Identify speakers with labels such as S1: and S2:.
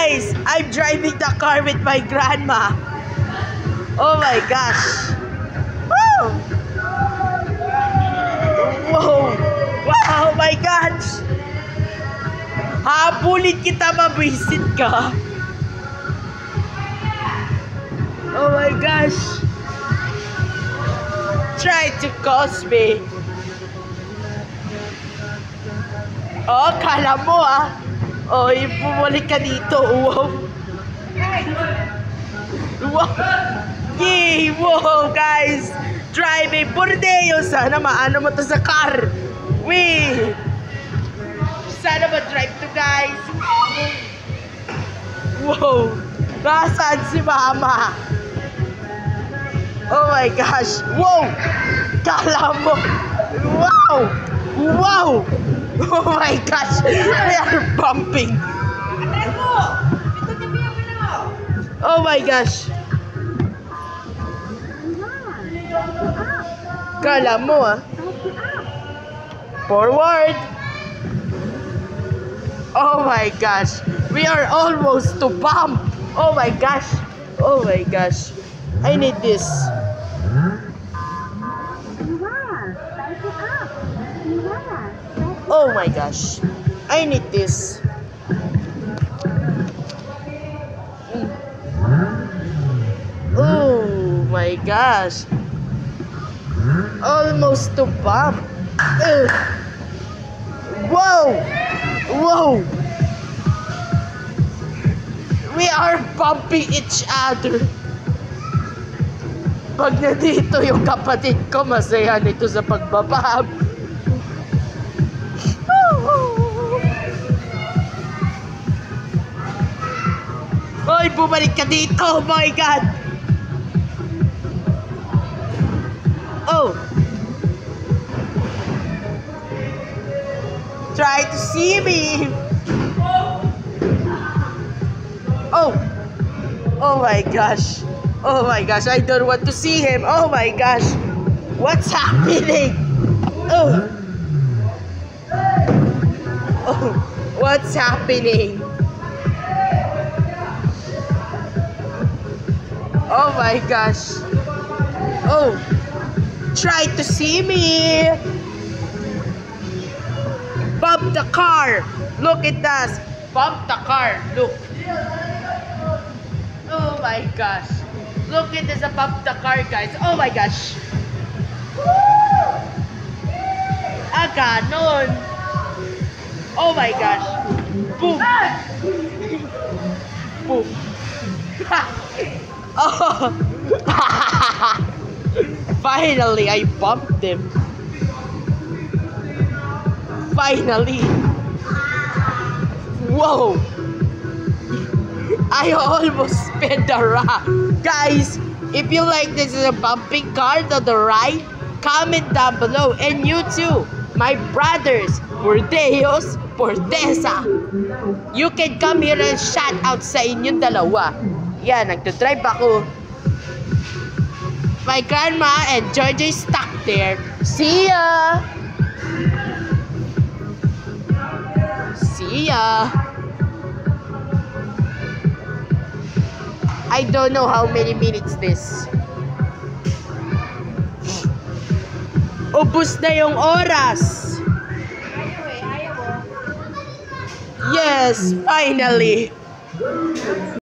S1: Guys, I'm driving the car with my grandma. Oh my gosh. Woo! Whoa! Wow, my gosh! Habulin kita, mabisit ka. Oh my gosh. Try to cause me. Oh, kala mo ah. Oh, bumalik ka dito. Wow. Wow. Yay! Wow, guys. Driving Bordeo. Sana maano mo to sa car. Wait. Sana ma-drive to, guys. Wow. Nasaan si mama? Oh my gosh. Wow. Kala mo. Wow. Wow. Oh my gosh. We are bumping. Oh my gosh. Kala mo ah. Forward. Oh my gosh. We are almost to bump. Oh my gosh. Oh my gosh. I need this. Oh my gosh. I need this. Oh my gosh. Almost to bump. Whoa! Whoa! We are bumping each other. Pag nandito yung kapatid ko, masaya nito sa pagbabab. Hoy, bumalik ka dito! Oh my God! Oh! Try to see me! Oh! Oh my gosh! Oh my gosh, I don't want to see him! Oh my gosh! What's happening? Oh! Oh! What's happening? Oh my gosh! Oh! Try to see me! Bump the car! Look at us! Bump the car! Look! Oh my gosh! Look at this! Bump the car, guys! Oh my gosh! Ah, ganon! Oh my gosh! Boom! Boom! Oh! Finally, I bumped them. Finally! Whoa! I almost spin the rock. Guys, if you like this is a bumping car to the right, comment down below. And you too, my brothers, Bordeos, Portesa. You can come here and shout out sa inyong dalawa. Yan, nagdodrive ako. My grandma and Georgie is stuck there. See ya! See ya! I don't know how many minutes this. Ubus na yung oras. Yes, finally.